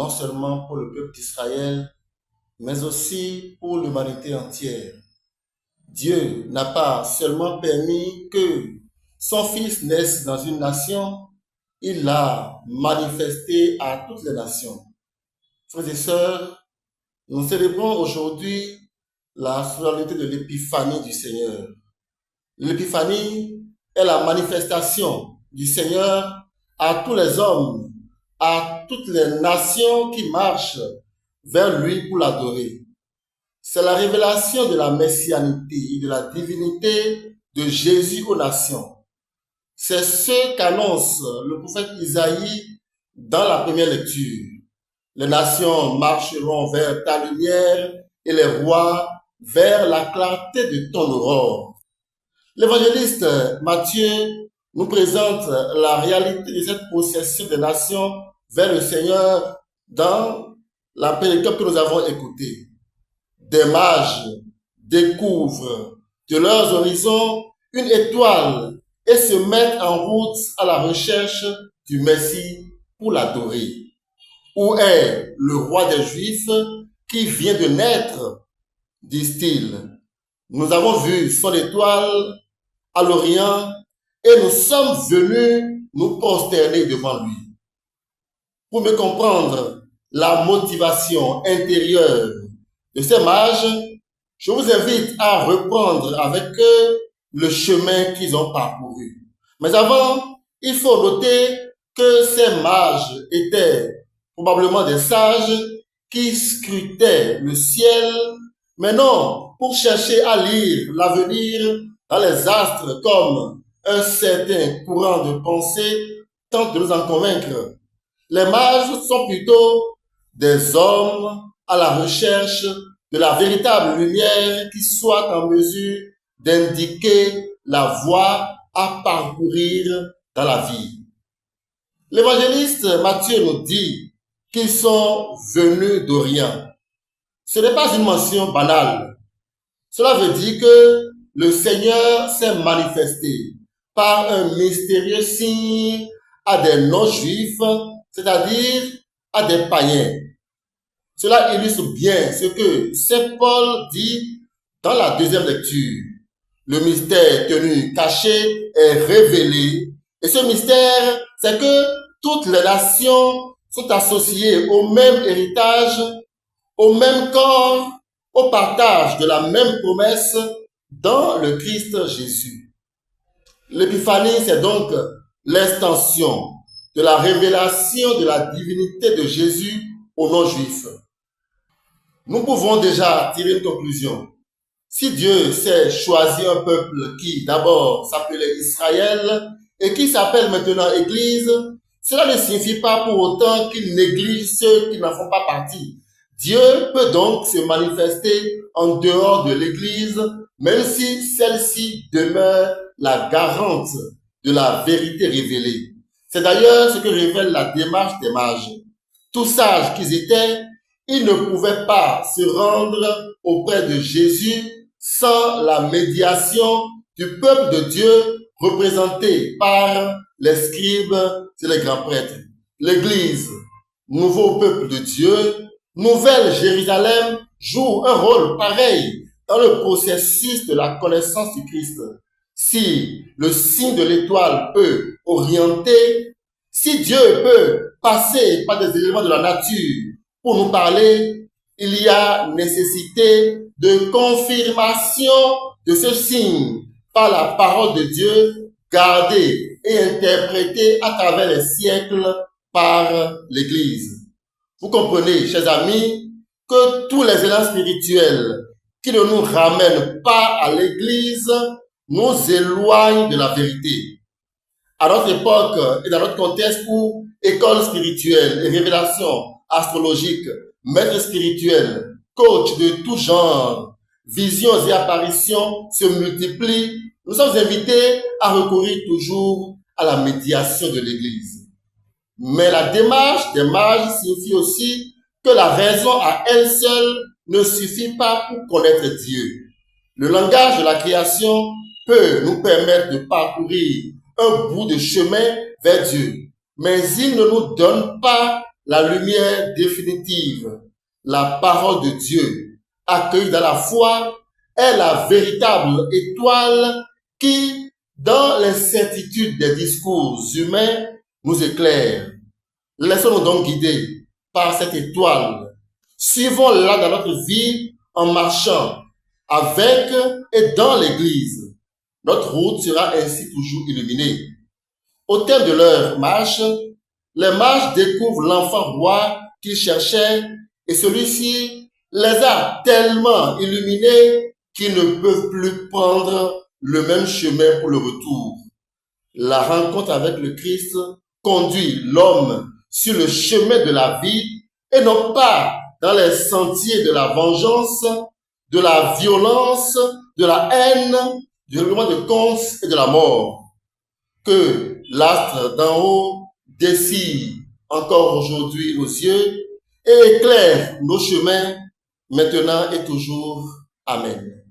non seulement pour le peuple d'Israël, mais aussi pour l'humanité entière. Dieu n'a pas seulement permis que son Fils naisse dans une nation, il l'a manifesté à toutes les nations. Frères et sœurs, nous célébrons aujourd'hui la solennité de l'épiphanie du Seigneur. L'épiphanie est la manifestation du Seigneur à tous les hommes, à toutes les nations qui marchent vers lui pour l'adorer. C'est la révélation de la messianité et de la divinité de Jésus aux nations. C'est ce qu'annonce le prophète Isaïe dans la première lecture. Les nations marcheront vers ta lumière et les rois vers la clarté de ton aurore. L'évangéliste Matthieu nous présente la réalité de cette procession des nations vers le Seigneur dans la péricope que nous avons écoutée. Des mages découvrent de leurs horizons une étoile et se mettent en route à la recherche du Messie pour l'adorer. Où est le roi des Juifs qui vient de naître, disent-ils. Nous avons vu son étoile à l'Orient et nous sommes venus nous prosterner devant lui. Pour mieux comprendre la motivation intérieure de ces mages, je vous invite à reprendre avec eux le chemin qu'ils ont parcouru. Mais avant, il faut noter que ces mages étaient probablement des sages qui scrutaient le ciel, mais non pour chercher à lire l'avenir dans les astres comme un certain courant de pensée tente de nous en convaincre. Les mages sont plutôt des hommes à la recherche de la véritable lumière qui soit en mesure d'indiquer la voie à parcourir dans la vie. L'évangéliste Matthieu nous dit qu'ils sont venus d'Orient. Ce n'est pas une mention banale. Cela veut dire que le Seigneur s'est manifesté par un mystérieux signe à des non-juifs, c'est-à-dire à des païens. Cela illustre bien ce que saint Paul dit dans la deuxième lecture. Le mystère tenu caché est révélé. Et ce mystère, c'est que toutes les nations sont associées au même héritage, au même corps, au partage de la même promesse dans le Christ Jésus. L'épiphanie, c'est donc l'extension de la révélation de la divinité de Jésus aux non-juifs. Nous pouvons déjà tirer une conclusion. Si Dieu s'est choisi un peuple qui d'abord s'appelait Israël et qui s'appelle maintenant Église, cela ne signifie pas pour autant qu'il néglige ceux qui n'en font pas partie. Dieu peut donc se manifester en dehors de l'Église, même si celle-ci demeure la garante de la vérité révélée. C'est d'ailleurs ce que révèle la démarche des mages. Tous sages qu'ils étaient, ils ne pouvaient pas se rendre auprès de Jésus sans la médiation du peuple de Dieu représenté par les scribes et les grands prêtres. L'Église, nouveau peuple de Dieu, nouvelle Jérusalem, joue un rôle pareil dans le processus de la connaissance du Christ. Si le signe de l'étoile peut orienter, si Dieu peut passer par des éléments de la nature pour nous parler, il y a nécessité de confirmation de ce signe par la parole de Dieu, gardée et interprétée à travers les siècles par l'Église. Vous comprenez, chers amis, que tous les élans spirituels qui ne nous ramènent pas à l'Église nous éloignent de la vérité. À notre époque et dans notre contexte où école spirituelle et révélation astrologique, maîtres spirituels, coachs de tout genre, visions et apparitions se multiplient, nous sommes invités à recourir toujours à la médiation de l'Église. Mais la démarche des mages signifie aussi que la raison à elle seule ne suffit pas pour connaître Dieu. Le langage de la création peut nous permettre de parcourir un bout de chemin vers Dieu, mais il ne nous donne pas la lumière définitive, la parole de Dieu, accueillie dans la foi, est la véritable étoile qui, dans l'incertitude des discours humains, nous éclaire. Laissons-nous donc guider par cette étoile. Suivons-la dans notre vie en marchant avec et dans l'Église. Notre route sera ainsi toujours illuminée. Au terme de leur marche, les mages découvrent l'enfant roi qu'ils cherchaient et celui-ci les a tellement illuminés qu'ils ne peuvent plus prendre le même chemin pour le retour. La rencontre avec le Christ conduit l'homme sur le chemin de la vie et non pas dans les sentiers de la vengeance, de la violence, de la haine, du règlement de comptes et de la mort. Que l'astre d'en haut dessille encore aujourd'hui nos yeux et éclaire nos chemins maintenant et toujours. Amen.